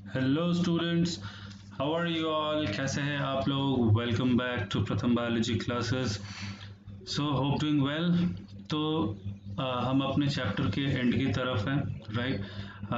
Hello students, how are you all? कैसे हैं आप लोग? Welcome back to Pratham biology classes. So hope doing well. तो हम अपने चैप्टर के एंड की तरफ हैं, राइट।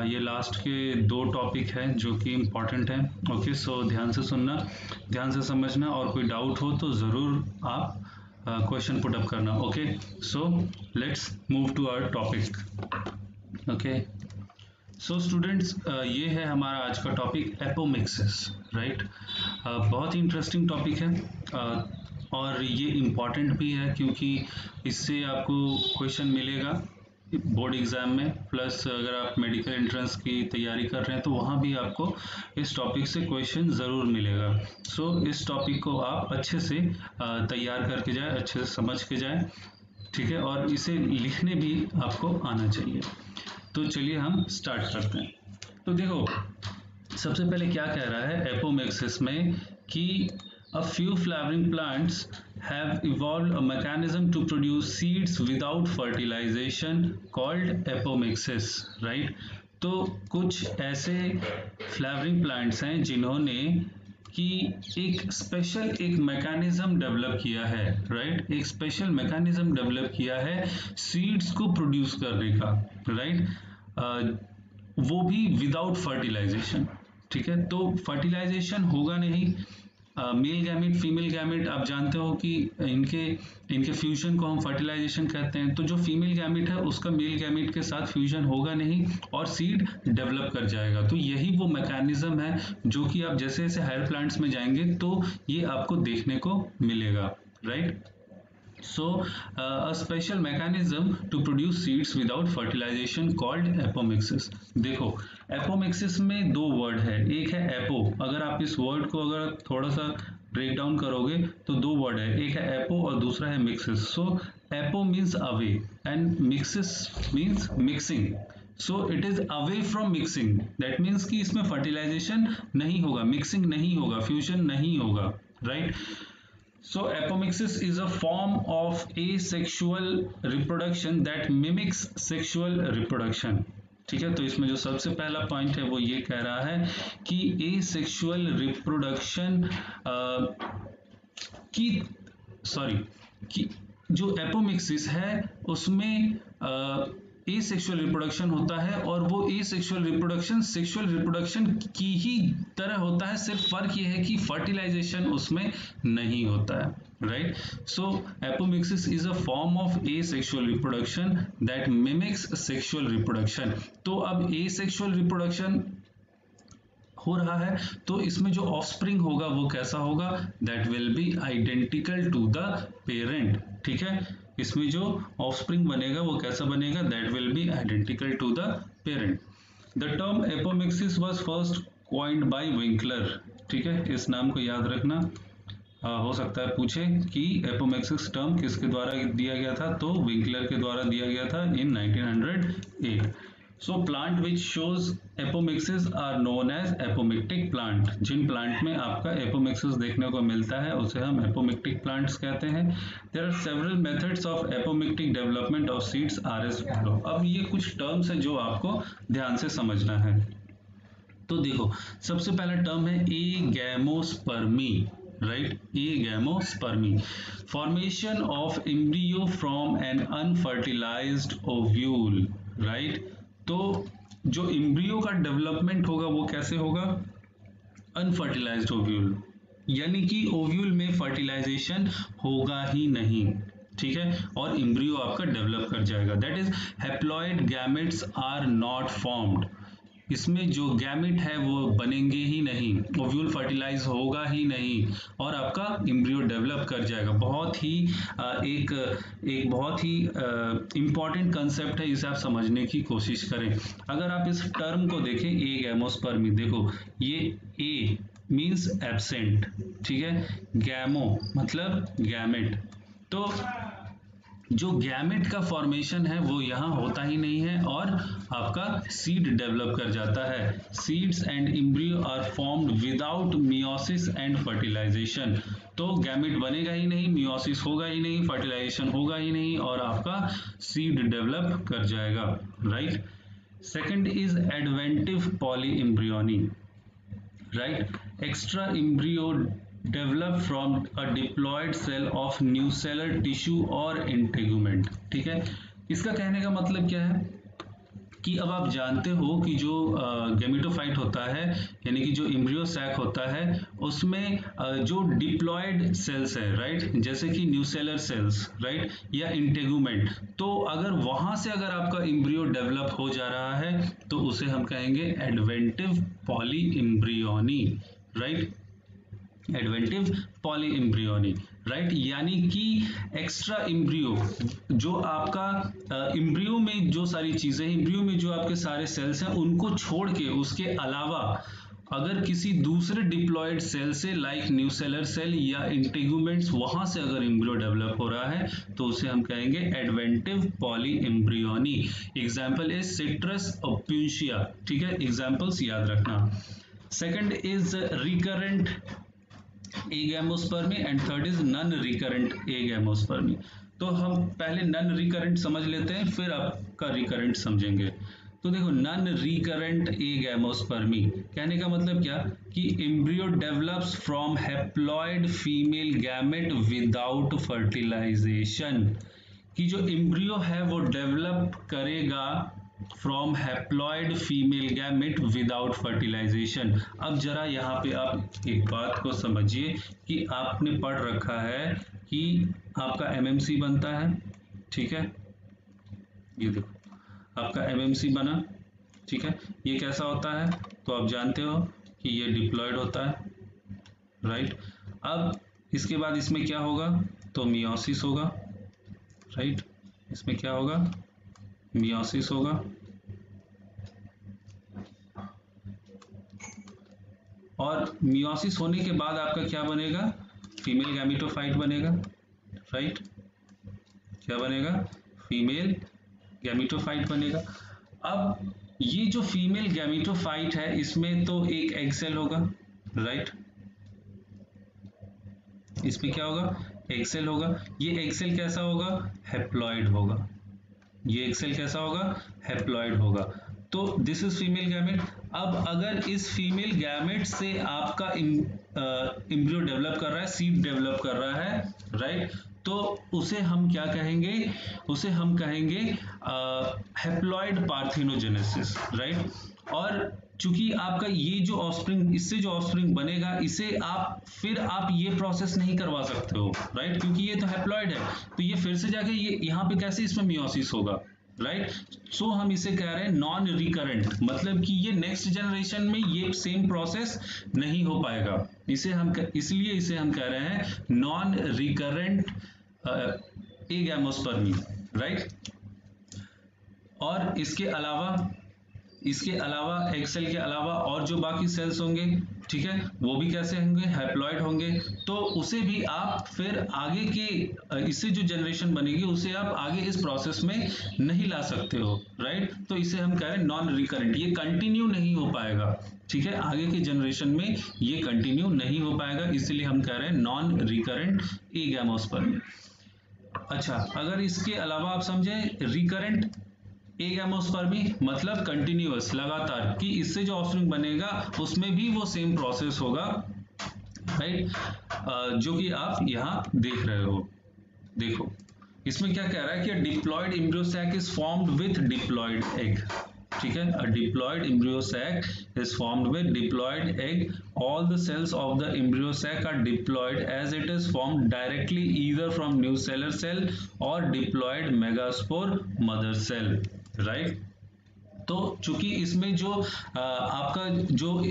ये लास्ट के दो टॉपिक हैं जो कि इम्पॉर्टेंट हैं। ओके, सो ध्यान से सुनना, ध्यान से समझना, और कोई डाउट हो तो ज़रूर आप क्वेश्चन पुट अप करना। Okay, so let's move to our topic. Okay, so students, ये है हमारा आज का टॉपिक एपोमिक्सिस, राइट। बहुत ही इंटरेस्टिंग टॉपिक है और ये इम्पॉर्टेंट भी है क्योंकि इससे आपको क्वेश्चन मिलेगा बोर्ड एग्जाम में, प्लस अगर आप मेडिकल एंट्रेंस की तैयारी कर रहे हैं तो वहाँ भी आपको इस टॉपिक से क्वेश्चन ज़रूर मिलेगा। सो इस टॉपिक को आप अच्छे से तैयार करके जाए, अच्छे से समझ के जाए, ठीक है, और इसे लिखने भी आपको आना चाहिए। तो चलिए हम स्टार्ट करते हैं। तो देखो, सबसे पहले क्या कह रहा है एपोमिक्सिस में कि a few flowering plants have evolved a mechanism to produce seeds without fertilization called apomixis, right? तो कुछ ऐसे फ्लावरिंग प्लांट्स हैं जिन्होंने कि एक मैकेनिज्म डेवलप किया है, राइट। एक स्पेशल मैकेनिज्म डेवलप किया है सीड्स को प्रोड्यूस करने का, राइट। वो भी विदाउट फर्टिलाइजेशन, ठीक है। तो फर्टिलाइजेशन होगा नहीं। मेल गैमेट फीमेल गैमेट, आप जानते हो कि इनके फ्यूजन को हम फर्टिलाइजेशन कहते हैं। तो जो फीमेल गैमेट है उसका मेल गैमेट के साथ फ्यूजन होगा नहीं और सीड डेवलप कर जाएगा। तो यही वो मैकेनिज्म है जो कि आप जैसे जैसे हायर प्लांट्स में जाएंगे तो ये आपको देखने को मिलेगा, right. So, a special mechanism to produce seeds without fertilization called apomixis। देखो, apomixis में दो वर्ड है, एक है एपो। अगर आप इस वर्ड को अगर थोड़ा सा ब्रेक डाउन करोगे तो दो वर्ड है, एक है एपो और दूसरा है mixes. So apo means away and mixes means mixing. So it is away from mixing, that means कि इसमें फर्टिलाइजेशन नहीं होगा, मिक्सिंग नहीं होगा, फ्यूजन नहीं होगा, right. So apomixis is a form of asexual reproduction that mimics sexual reproduction। ठीक है, तो इसमें जो सबसे पहला पॉइंट है वो ये कह रहा है कि एसेक्सुअल रिप्रोडक्शन कि जो एपोमिक्सिस है उसमें एसेक्सुअल रिप्रोडक्शन होता है और वो एसेक्सुअल रिप्रोडक्शन सेक्सुअल रिप्रोडक्शन की ही तरह होता है। सिर्फ फर्क ये है कि फर्टिलाइजेशन उसमें नहीं होता है, right. So apomixis is a form of asexual reproduction that mimics sexual reproduction. तो अब एसेक्सुअल रिप्रोडक्शन हो रहा है तो इसमें जो ऑफस्प्रिंग होगा वो कैसा होगा? That will be identical to the parent, ठीक है। इसमें जो ऑफस्प्रिंग बनेगा वो कैसा बनेगा? That will be identical to the parent. The term apomixis was first coined by Winkler, ठीक है, इस नाम को याद रखना। हो सकता है पूछे कि एपोमिक्सिस टर्म किसके द्वारा दिया गया था, तो विंकलर के द्वारा दिया गया था in 1908। So plant which shows apomixis are known as apomictic plant. जिन प्लांट में आपका एपोमिक्सिस देखने को मिलता है उसे हम एपोमिक्टिक प्लांट्स कहते हैं। There are several methods of apomictic development of seeds are as follow. अब ये कुछ टर्म्स है जो आपको ध्यान से समझना है। तो देखो, सबसे पहला टर्म है agamospermy, right. Agamospermy, formation of embryo from an unfertilized ovule, right. तो जो एम्ब्रियो का डेवलपमेंट होगा वो कैसे होगा? अनफर्टिलाइज्ड ओव्यूल, यानी कि ओव्यूल में फर्टिलाइजेशन होगा ही नहीं, ठीक है, और एम्ब्रियो आपका डेवलप कर जाएगा। That is haploid gametes are not formed. इसमें जो गैमेट है वो बनेंगे ही नहीं, ओव्यूल फर्टिलाइज होगा ही नहीं और आपका एम्ब्रियो डेवलप कर जाएगा। बहुत ही एक बहुत ही इंपॉर्टेंट कंसेप्ट है, इसे आप समझने की कोशिश करें। अगर आप इस टर्म को देखें एगैमोस्पर्मी, देखो ये ए मीन्स एब्सेंट, ठीक है, गैमो मतलब गैमेट। तो जो गैमेट का फॉर्मेशन है वो यहाँ होता ही नहीं है और आपका सीड डेवलप कर जाता है। Seeds and embryo are formed without meiosis and fertilization. तो गैमेट बनेगा ही नहीं, मियोसिस होगा ही नहीं, फर्टिलाइजेशन होगा ही नहीं और आपका सीड डेवलप कर जाएगा, right. Second is adventive polyembryony. Right, extra embryo develop from a diploid cell of nucellar tissue और इंटेगुमेंट। ठीक है, इसका कहने का मतलब क्या है कि अब आप जानते हो कि जो गैमेटोफाइट होता है, यानी कि जो एम्ब्रियो सैक होता है, उसमें जो डिप्लॉयड सेल्स है, राइट, जैसे कि न्यूसेलर सेल्स, राइट, या इंटेगुमेंट, तो अगर वहां से अगर आपका एम्ब्रियो डेवलप हो जा रहा है तो उसे हम कहेंगे adventive polyembryony, right, adventive polyembryony, right, यानी कि एक्स्ट्रा एम्ब्रियो, जो आपका एम्ब्रियो में जो सारी चीजें, एम्ब्रियो में जो आपके सारे सेल्स हैं उनको छोड़ के उसके अलावा अगर किसी दूसरे डिप्लॉयड सेल से लाइक न्यूसेलर सेल या इंटेगुमेंट्स वहां से अगर एम्ब्रियो डेवलप हो रहा है तो उसे हम कहेंगे adventive polyembryony. Example is citrus ओप्यूशिया। ठीक है, एग्जाम्पल्स याद रखना। Second is recurrent agamospermy and third is non recurrent agamospermy. तो हम पहले नॉन रिकरेंट समझ लेते हैं, फिर आपका रिकरेंट समझेंगे। तो देखो, नॉन रिकरेंट एगैमोस्पर्मी कहने का मतलब क्या कि embryo develops from haploid female gamete without fertilization, कि जो एम्ब्रियो है वो डेवलप करेगा from haploid female gamete without fertilization. अब जरा यहाँ पे आप एक बात को समझिए कि आपने पढ़ रखा है कि आपका एमएमसी बनता है। ठीक है, ये देखो आपका एमएमसी बना। ठीक है, ये कैसा होता है तो आप जानते हो कि ये डिप्लॉयड होता है, राइट। अब इसके बाद इसमें क्या होगा तो मियोसिस होगा, राइट, इसमें क्या होगा मियोसिस होगा, और मियोसिस होने के बाद आपका क्या बनेगा फीमेल गैमेटोफाइट बनेगा, राइट, क्या बनेगा फीमेल गैमेटोफाइट बनेगा। अब ये जो फीमेल गैमेटोफाइट है इसमें तो एक एग सेल होगा, राइट, इसमें क्या होगा एग सेल होगा। ये एग सेल कैसा होगा हैप्लॉइड होगा, ये एग सेल कैसा होगा हैप्लॉइड होगा। तो दिस इज फीमेल गैमेट। अब अगर इस फीमेल गैमेट से आपका एम्ब्रियो डेवलप कर रहा है, सीड डेवलप कर रहा है, राइट, तो उसे हम क्या कहेंगे, उसे हम कहेंगे हैप्लॉइड पार्थिनोजेनेसिस, राइट। और चूंकि आपका ये जो ऑफस्प्रिंग, इससे जो ऑफस्प्रिंग बनेगा, इसे आप फिर आप ये प्रोसेस नहीं करवा सकते हो, राइट, क्योंकि ये तो हैप्लॉइड है, तो ये फिर से जाके ये यहाँ पे कैसे इसमें मियोसिस होगा, राइट। सो हम इसे कह रहे हैं नॉन रिकरेंट, मतलब कि ये नेक्स्ट जनरेशन में ये सेम प्रोसेस नहीं हो पाएगा, इसे हम इसलिए इसे हम कह रहे हैं नॉन रिकरेंट एगैमोस्पर्मी, राइट। और इसके अलावा एग सेल के अलावा और जो बाकी सेल्स होंगे, ठीक है, वो भी कैसे होंगे हैप्लॉइड होंगे। तो उसे भी आप फिर आगे के इससे जो जनरेशन बनेगी उसे आप आगे इस प्रोसेस में नहीं ला सकते हो, राइट। तो इसे हम कह रहे हैं नॉन रिकरेंट, ये कंटिन्यू नहीं हो पाएगा, ठीक है, आगे के जनरेशन में ये कंटिन्यू नहीं हो पाएगा, इसलिए हम कह रहे हैं नॉन रिकरेंट एगैमोस्पर्मी। अच्छा, अगर इसके अलावा आप समझे रिकरेंट एगैमोस्पर्मी मतलब कंटिन्यूअस, लगातार, कि इससे जो ऑफस्प्रिंग बनेगा उसमें भी वो सेम प्रोसेस होगा, राइट, जो कि आप यहाँ देख रहे हो। देखो इसमें क्या कह रहा है कि diploid embryo sac is formed with diploid egg. ठीक है, a diploid embryo sac is formed with diploid egg. All the cells of the embryo sac are diploid as it is formed directly either from nucellar cell or diploid megaspore mother cell, right? तो चूंकि इसमें जो आपका जो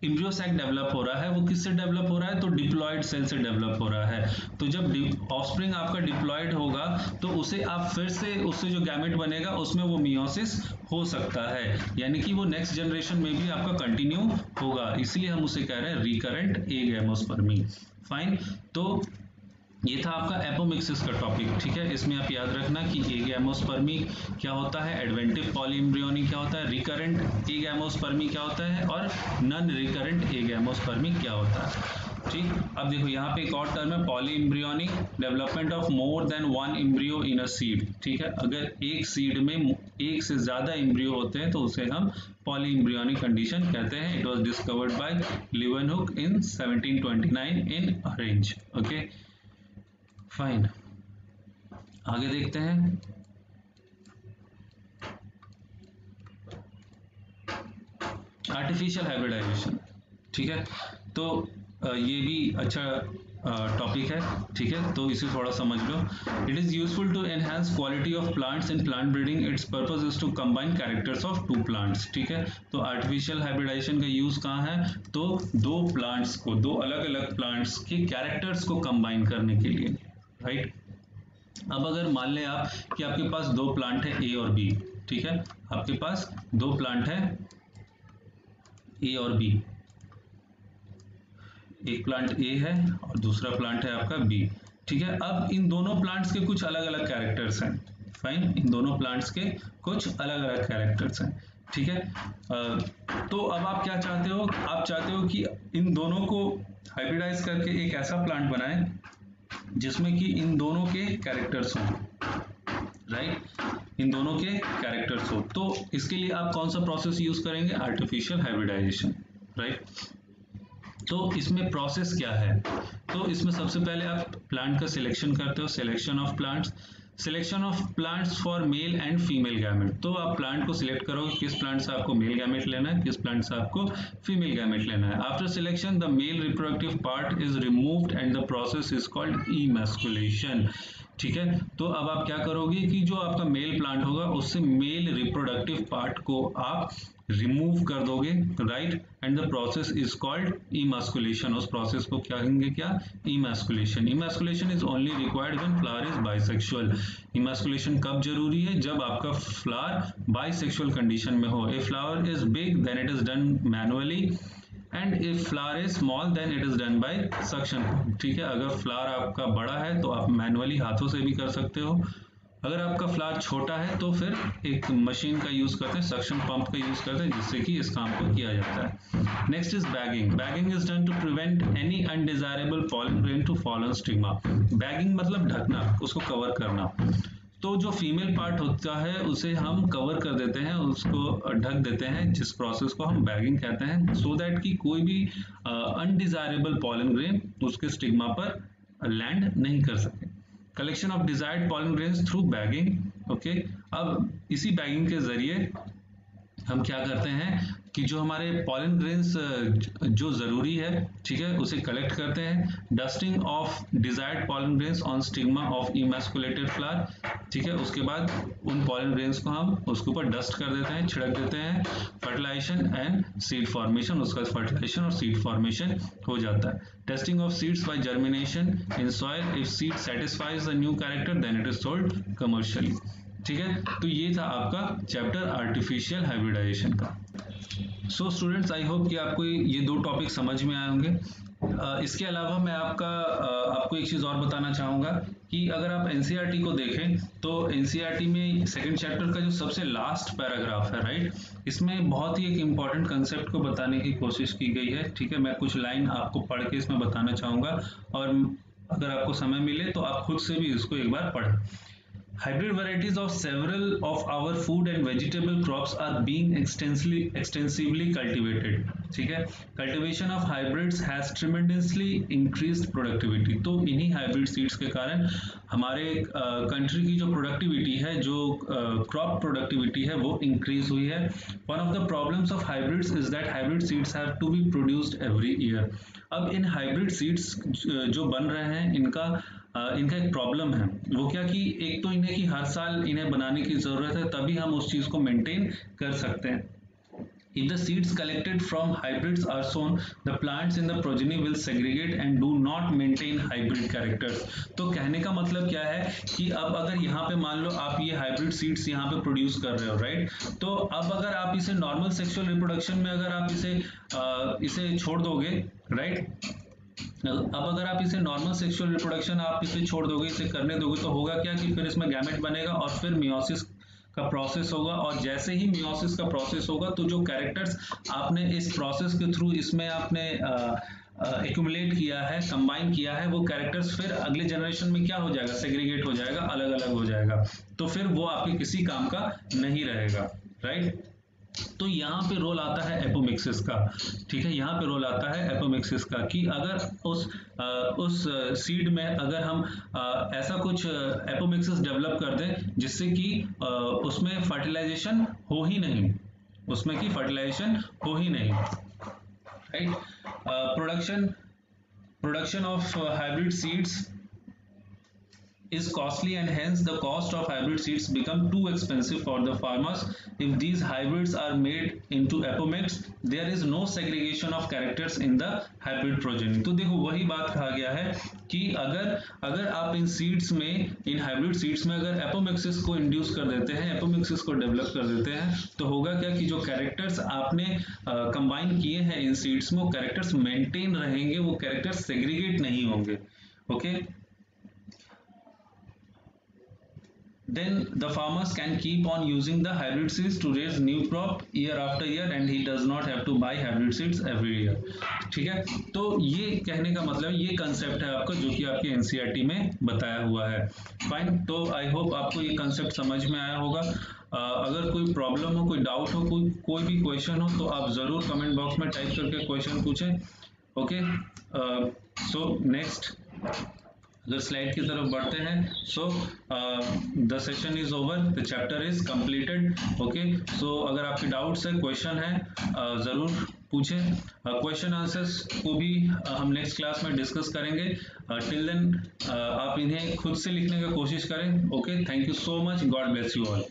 embryo sac develop हो रहा है वो किससे डेवलप हो रहा है तो डिप्लॉयड सेल से डेवलप हो रहा है। तो जब ऑफस्प्रिंग आपका डिप्लॉयड होगा तो उसे आप फिर से उससे जो गैमेट बनेगा उसमें वो मियोसिस हो सकता है, यानी कि वो नेक्स्ट जनरेशन में भी आपका कंटिन्यू होगा, इसलिए हम उसे कह रहे हैं रिकरेंट एगैमोस्पर्मी। फाइन, तो ये था आपका एपोमिक्सिस का टॉपिक, ठीक है। इसमें आप याद रखना कि एगैमोस्पर्मी क्या होता है, एडवेंटिव पॉलीएम्ब्रियोनी क्या होता है, रिकरेंट एगैमोस्पर्मी क्या होता है और नॉन रिकरेंट एगैमोस्पर्मी क्या होता है, ठीक। अब देखो यहाँ पे एक और टर्म है polyembryony, development of more than one embryo in a seed. ठीक है, अगर एक सीड में एक से ज्यादा एम्ब्रियो होते हैं तो उसे हम पॉली एम्ब्रियोनिक कंडीशन कहते हैं। It was discovered by Leeuwenhoek in 1729 in orange. Okay fine, आगे देखते हैं। आर्टिफिशियल हाइब्रिडाइजेशन, ठीक है, तो ये भी अच्छा टॉपिक है, ठीक है, तो इसे थोड़ा समझ लो। It is useful to enhance quality of plants in plant breeding. Its purpose is to combine characters of two plants, ठीक है। तो आर्टिफिशियल हाइब्रिडाइजेशन का यूज कहाँ है, तो दो प्लांट्स को, दो अलग अलग प्लांट्स के कैरेक्टर्स को कंबाइन करने के लिए, राइट। अब अगर मान लें आप कि आपके पास दो प्लांट है ए और बी, ठीक है, आपके पास दो प्लांट है ए और बी, एक प्लांट ए है और दूसरा प्लांट है आपका बी, ठीक है। अब इन दोनों प्लांट्स के कुछ अलग अलग कैरेक्टर्स हैं, फाइन, इन दोनों प्लांट्स के कुछ अलग अलग कैरेक्टर्स हैं, ठीक है। तो अब आप क्या चाहते हो, आप चाहते हो कि इन दोनों को हाइब्रिडाइज करके एक ऐसा प्लांट बनाएं जिसमें कि इन दोनों के कैरेक्टर्स हों, राइट, इन दोनों के कैरेक्टर्स हो। तो इसके लिए आप कौन सा प्रोसेस यूज करेंगे, आर्टिफिशियल हाइब्रिडाइजेशन, राइट। तो इसमें प्रोसेस क्या है, तो इसमें सबसे पहले आप प्लांट का सिलेक्शन करते हो, selection of plants, selection of plants for male and female gamete. तो आप प्लांट को सिलेक्ट करोगे किस प्लांट से आपको मेल गैमेट लेना है, किस प्लांट से आपको फीमेल गैमेट लेना है। After selection the male reproductive part is removed and the process is called emasculation, ठीक है। तो अब आप क्या करोगे कि जो आपका मेल प्लांट होगा उससे मेल रिप्रोडक्टिव पार्ट को आप रिमूव कर दोगे, right, and the process is called emasculation. उस प्रोसेस को क्या कहेंगे, क्या, emasculation. Emasculation is only required when flower is bisexual. Emasculation कब जरूरी है, जब आपका फ्लावर बाइसेक्सुअल कंडीशन में हो। If flower is big then it is done manually and if flower is small then it is done by suction, ठीक है। अगर फ्लावर आपका बड़ा है तो आप मैनुअली हाथों से भी कर सकते हो, अगर आपका फ्लावर छोटा है तो फिर एक मशीन का यूज करते हैं, सक्शन पंप का यूज करते हैं, जिससे कि इस काम को किया जाता है। Next is bagging. Bagging is done to prevent any undesirable pollen grain to fall on stigma. Bagging मतलब ढकना, उसको कवर करना। तो जो फीमेल पार्ट होता है उसे हम कवर कर देते हैं, उसको ढक देते हैं, जिस प्रोसेस को हम बैगिंग कहते हैं, सो दैट कि कोई भी अनडिजायरेबल पॉलन ग्रेन उसके स्टिग्मा पर लैंड नहीं कर सके। Collection of desired pollen grains through bagging, okay. अब इसी बैगिंग के जरिए हम क्या करते हैं कि जो हमारे पॉलन ग्रेन्स जो जरूरी है, ठीक है, उसे कलेक्ट करते हैं। Dusting of desired pollen grains on stigma of emasculated flower, ठीक है, उसके बाद उन पॉलन ग्रेन्स को हम उसके ऊपर डस्ट कर देते हैं, छिड़क देते हैं। फर्टिलाइजेशन एंड सीड फॉर्मेशन, उसका फर्टिलाइजेशन और सीड फॉर्मेशन हो जाता है। Testing of seeds by germination in soil, if seed satisfies the new character then it is sold commercially, ठीक है। तो ये था आपका चैप्टर आर्टिफिशियल हाइब्रिडाइजेशन का। सो स्टूडेंट्स, आई होप कि आपको ये दो टॉपिक समझ में आए होंगे। इसके अलावा मैं आपको एक चीज़ और बताना चाहूँगा कि अगर आप एनसीईआरटी को देखें तो एनसीईआरटी में सेकंड चैप्टर का जो सबसे लास्ट पैराग्राफ है, राइट, इसमें बहुत ही एक इम्पॉर्टेंट कंसेप्ट को बताने की कोशिश की गई है, ठीक है। मैं कुछ लाइन आपको पढ़ के इसमें बताना चाहूँगा और अगर आपको समय मिले तो आप खुद से भी इसको एक बार पढ़ें। Hybrid varieties of several of our food and vegetable crops are being extensively cultivated, ठीक है। Cultivation of hybrids has tremendously increased productivity। तो इन्हीं हाइब्रिड सीड्स के कारण हमारे कंट्री की जो प्रोडक्टिविटी है, जो क्रॉप प्रोडक्टिविटी है, वो इंक्रीज हुई है। One of the problems of hybrids is that hybrid seeds have to be produced every year। अब इन हाइब्रिड सीड्स जो बन रहे हैं इनका एक प्रॉब्लम है, वो क्या कि एक तो इन्हें कि हर साल इन्हें बनाने की जरूरत है, तभी हम उस चीज को मेंटेन कर सकते हैं। If the seeds collected from hybrids are sown, the plants in the progeny will segregate and do not maintain hybrid characters। तो कहने का मतलब क्या है कि अब अगर यहाँ पे मान लो आप ये हाइब्रिड सीड्स यहाँ पे प्रोड्यूस कर रहे हो, राइट, तो अब अगर आप इसे नॉर्मल सेक्सुअल रिप्रोडक्शन में अगर आप इसे छोड़ दोगे, राइट, अब अगर आप इसे नॉर्मल सेक्सुअल रिप्रोडक्शन आप इसे छोड़ दोगे, इसे करने दोगे, तो होगा क्या कि फिर इसमें गैमेट बनेगा और फिर मियोसिस का प्रोसेस होगा, और जैसे ही मियोसिस का प्रोसेस होगा तो जो कैरेक्टर्स आपने इस प्रोसेस के थ्रू इसमें आपने एक्यूमुलेट किया है, कंबाइन किया है, वो कैरेक्टर्स फिर अगले जनरेशन में क्या हो जाएगा, सेग्रीगेट हो जाएगा, अलग अलग हो जाएगा, तो फिर वो आपके किसी काम का नहीं रहेगा, राइट। तो यहाँ पे रोल आता है एपोमिक्सिस का, ठीक है, यहाँ पे रोल आता है एपोमिक्सिस का कि अगर उस सीड में अगर हम ऐसा कुछ एपोमिक्सिस डेवलप कर दें जिससे कि उसमें फर्टिलाइजेशन हो ही नहीं, उसमें की फर्टिलाइजेशन हो ही नहीं, right. Production of hybrid seeds is costly and hence the cost of hybrid seeds become too expensive for the farmers. If these hybrids are made into apomix, there is no segregation of characters in the hybrid progeny. तो देखो वही बात कहा गया है कि अगर आप इन सीड्स में, इन हाइब्रिड सीड्स में अगर एपोमिक्सिस को इंड्यूस कर देते हैं, एपोमिक्सिस को डेवलप कर देते हैं, तो होगा क्या कि जो कैरेक्टर्स आपने कंबाइन किए हैं इन सीड्स में, वो कैरेक्टर्स मेंटेन रहेंगे, वो कैरेक्टर्स सेग्रीगेट नहीं होंगे, okay. Then the farmers can keep on using the hybrid seeds to raise new crop year after year and he does not have to buy hybrid seeds every year, ठीक है। तो ये कहने का मतलब, ये कंसेप्ट है आपका जो कि आपके एनसीईआरटी में बताया हुआ है, फाइन। तो आई होप आपको ये कंसेप्ट समझ में आया होगा। अगर कोई प्रॉब्लम हो, कोई डाउट हो, कोई भी क्वेश्चन हो, तो आप ज़रूर कमेंट बॉक्स में टाइप करके क्वेश्चन पूछें, ओके। सो नेक्स्ट अगर स्लाइड की तरफ बढ़ते हैं, so the session is over, the chapter is completed, okay. So अगर आपके डाउट्स है, क्वेश्चन है, ज़रूर पूछें। क्वेश्चन आंसर्स को भी हम नेक्स्ट क्लास में डिस्कस करेंगे। टिल देन आप इन्हें खुद से लिखने का कोशिश करें, okay. Thank you so much, God bless you all.